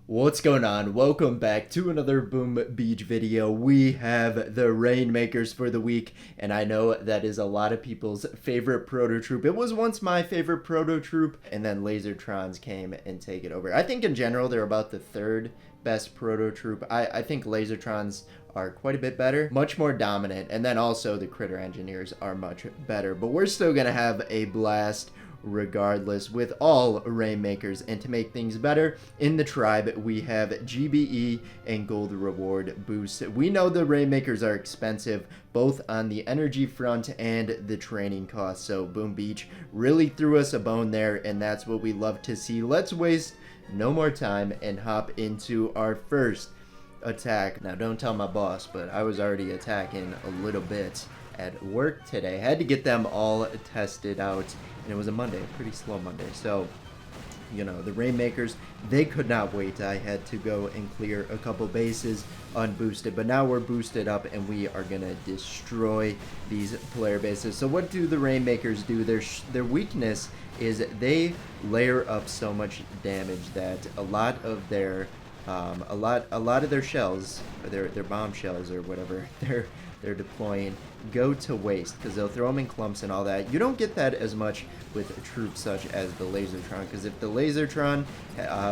What's going on? Welcome back to another Boom Beach video. We have the Rainmakers for the week, and I know that is a lot of people's favorite Prototroop. It was once my favorite Prototroop, and then Lasertrons came and take it over. I think in general they're about the third best Prototroop. I think Lasertrons are quite a bit better, much more dominant, and then also the Critter Engineers are much better. But we're still gonna have a blast regardless with all Rainmakers. And to make things better, in the tribe we have GBE and gold reward boost. We know the Rainmakers are expensive both on the energy front and the training costs, so Boom Beach really threw us a bone there, and that's what we love to see. Let's waste no more time and hop into our first attack. Now don't tell my boss, but I was already attacking a little bit at work today. Had to get them all tested out, and it was a Monday, a pretty slow Monday. So, you know, the Rainmakers, they could not wait. I had to go and clear a couple bases unboosted, but now we're boosted up and we are gonna destroy these player bases. So what do the Rainmakers do? Their weakness is they layer up so much damage that a lot of their shells, or their bomb shells or whatever they're deploying, go to waste because they'll throw them in clumps and all that. You don't get that as much with troops such as the Lasertron, because if the Lasertron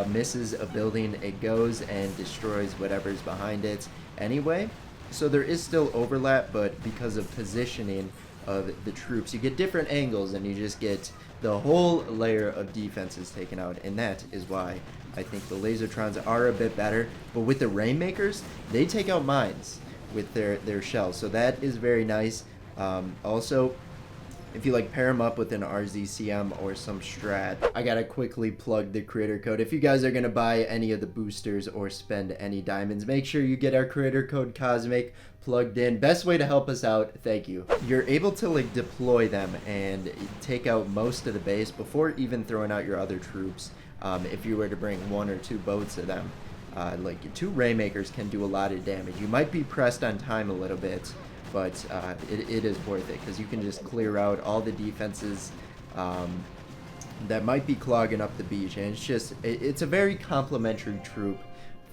misses a building, it goes and destroys whatever's behind it anyway. So there is still overlap, but because of positioning of the troops, you get different angles and you just get the whole layer of defenses taken out, and that is why I think the Lasertrons are a bit better. But with the Rainmakers, they take out mines with their shells, so that is very nice. Also, if you pair them up with an RZCM or some strat, I gotta quickly plug the creator code. If you guys are gonna buy any of the boosters or spend any diamonds, make sure you get our creator code Cosmic plugged in. Best way to help us out. Thank you. You're able to deploy them and take out most of the base before even throwing out your other troops. If you were to bring one or two boats of them, two Rainmakers can do a lot of damage. You might be pressed on time a little bit, but it is worth it because you can just clear out all the defenses that might be clogging up the beach, and it's a very complimentary troop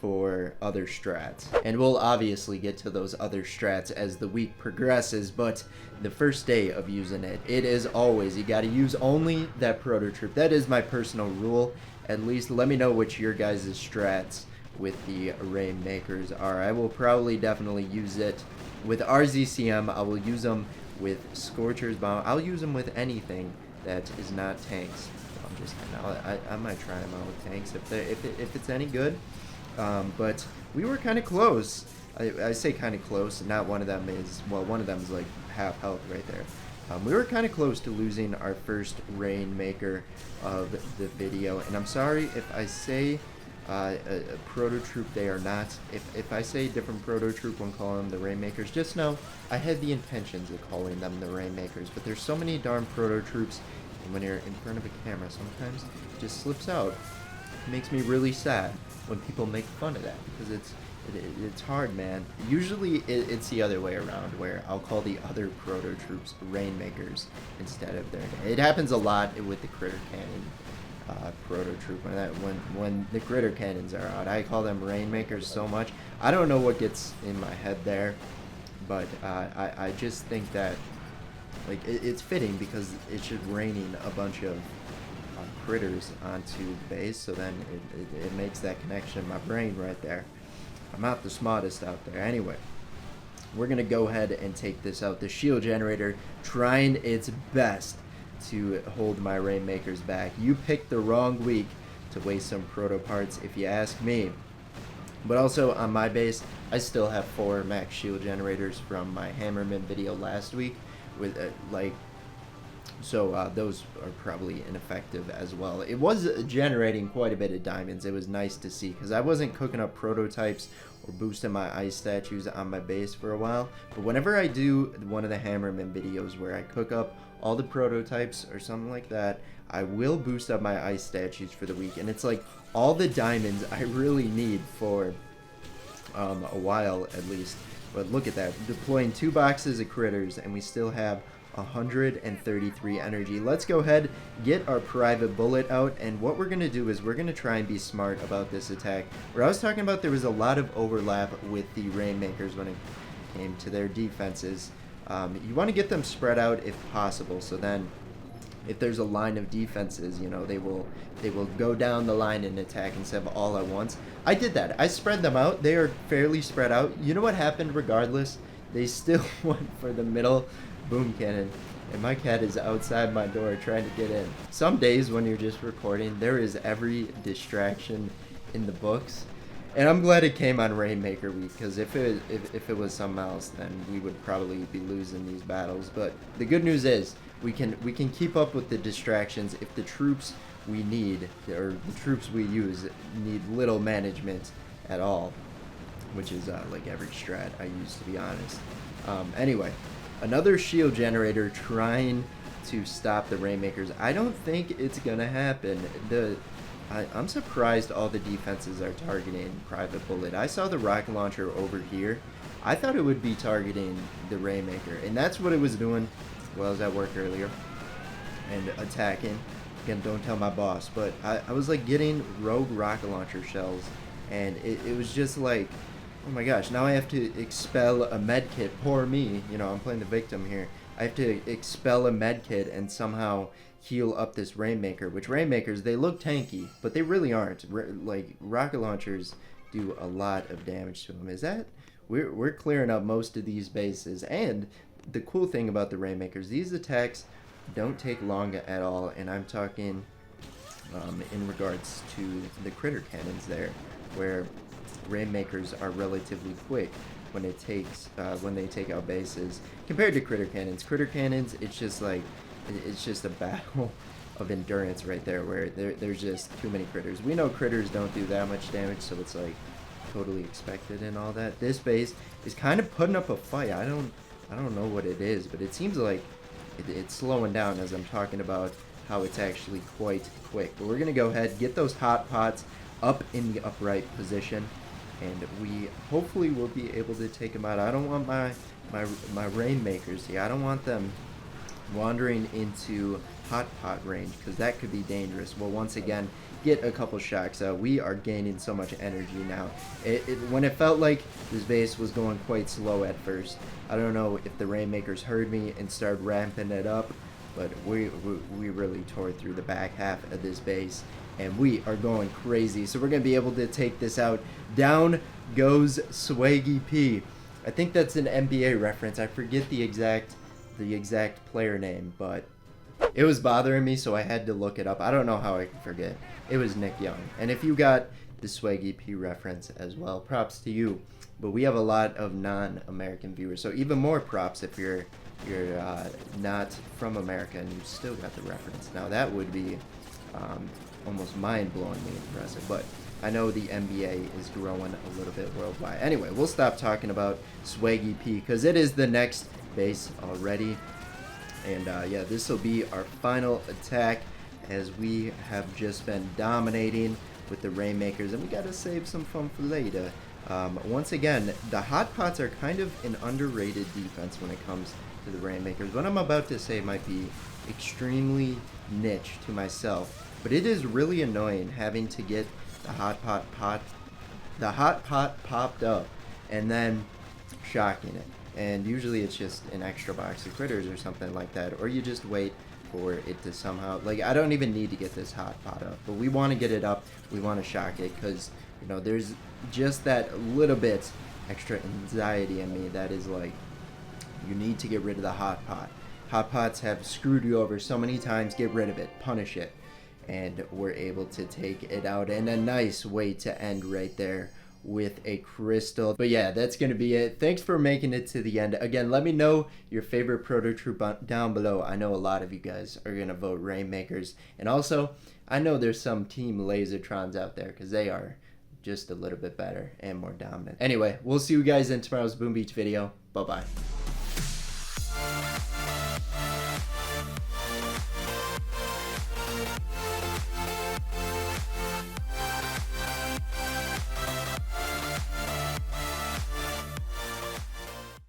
for other strats. And we'll obviously get to those other strats as the week progresses, but the first day of using it, it is always, you gotta use only that Prototroop. That is my personal rule. At least let me know which your guys' strats with the Rainmakers are. I will probably definitely use it with RZCM. I will use them with Scorcher's Bomb. I'll use them with anything that is not tanks. I'm just I might try them out with tanks if it's any good. But we were kind of close. I say kind of close. Not one of them is, well, one of them is like half health right there. We were kind of close to losing our first Rainmaker of the video, and I'm sorry if I say a Prototroop they are not. If I say different Prototroop when calling them the Rainmakers, just know I had the intentions of calling them the Rainmakers, but there's so many darn Prototroops, and when you're in front of a camera, sometimes it just slips out. It makes me really sad when people make fun of that, because it's hard, man. Usually it's the other way around, where I'll call the other Prototroops Rainmakers instead of their name. It happens a lot with the Critter Cannon Prototroop. When the Critter Cannons are out, I call them Rainmakers so much. I don't know what gets in my head there, but I just think that it's fitting because it's just raining a bunch of critters onto the base, so then it makes that connection in my brain right there. I'm not the smartest out there. Anyway, we're gonna go ahead and take this out. The shield generator trying its best to hold my Rainmakers back. You picked the wrong week to waste some proto parts, if you ask me. But also on my base, I still have 4 max shield generators from my Hammerman video last week with so those are probably ineffective as well. It was generating quite a bit of diamonds. It was nice to see, because I wasn't cooking up prototypes or boosting my ice statues on my base for a while. But whenever I do one of the Hammerman videos where I cook up all the prototypes or something like that, I will boost up my ice statues for the week. And it's all the diamonds I really need for a while at least. But look at that, deploying 2 boxes of critters, and we still have 133 energy. Let's go ahead, get our private bullet out, and what we're going to do is we're going to try and be smart about this attack. Where I was talking about there was a lot of overlap with the Rainmakers when it came to their defenses. You want to get them spread out if possible, so then if there's a line of defenses, you know, they will go down the line and attack instead of all at once. I did that. I spread them out. They are fairly spread out. You know what happened regardless? They still went for the middle boom cannon, and my cat is outside my door trying to get in. Some days when you're just recording, there is every distraction in the books, and I'm glad it came on Rainmaker week, because if it was something else, then we would probably be losing these battles. But the good news is we can keep up with the distractions if the troops we need, or the troops we use, need little management at all, which is like every strat I use, to be honest. Anyway, another shield generator trying to stop the Rainmakers. I don't think it's gonna happen. I'm surprised all the defenses are targeting private bullet. I saw the rocket launcher over here. I thought it would be targeting the Rainmaker, and that's what it was doing while I was at work earlier and attacking. Again, don't tell my boss, but I was like getting rogue rocket launcher shells, and it was just like, oh my gosh, now I have to expel a med kit. Poor me, you know, I'm playing the victim here. I have to expel a med kit and somehow heal up this Rainmaker, which Rainmakers, they look tanky, but they really aren't. Like, rocket launchers do a lot of damage to them. Is that, we're clearing up most of these bases, and the cool thing about the Rainmakers, these attacks don't take long at all, and I'm talking in regards to the critter cannons there, where Rainmakers are relatively quick when it takes when they take out bases compared to critter cannons. Critter cannons, it's just like, it's just a battle of endurance right there, where there's just too many critters. We know critters don't do that much damage, so it's like totally expected and all that. This base is kind of putting up a fight. I don't know what it is, but it seems like it's slowing down as I'm talking about how it's actually quite quick. But we're gonna go ahead, get those hot pots up in the upright position, and we hopefully will be able to take them out. I don't want my Rainmakers here. I don't want them wandering into hot pot range, because that could be dangerous. Well, once again, get a couple shocks out. We are gaining so much energy now. When it felt like this base was going quite slow at first, I don't know if the Rainmakers heard me and started ramping it up, but we really tore through the back half of this base, and we are going crazy. So we're going to be able to take this out. Down goes Swaggy P. I think that's an NBA reference. I forget the exact player name, but it was bothering me, so I had to look it up. I don't know how I could forget. It was Nick Young. And if you got the Swaggy P reference as well, props to you. But we have a lot of non-American viewers, so even more props if you're not from America and you still got the reference. Now that would be almost mind-blowingly impressive, but I know the NBA is growing a little bit worldwide. Anyway, we'll stop talking about Swaggy P, because it is the next base already. And yeah, this will be our final attack, as we have just been dominating with the Rainmakers, and we gotta save some fun for later. Once again, the hot pots are kind of an underrated defense when it comes to the Rainmakers. What I'm about to say might be extremely niche to myself, but it is really annoying having to get the hot pot popped up and then shocking it. And usually it's just an extra box of critters or something like that, or you just wait for it to somehow, like, I don't even need to get this hot pot up, but we want to get it up, we want to shock it, because, you know, there's just that little bit extra anxiety in me that is like, you need to get rid of the hot pot. Hot pots have screwed you over so many times. Get rid of it, punish it, and we're able to take it out, and a nice way to end right there with a crystal. But yeah, that's gonna be it. Thanks for making it to the end. Again, let me know your favorite Prototroop down below. I know a lot of you guys are gonna vote Rainmakers, and also I know there's some Team Lasertrons out there, because they are just a little bit better and more dominant. Anyway, we'll see you guys in tomorrow's Boom Beach video. Bye bye.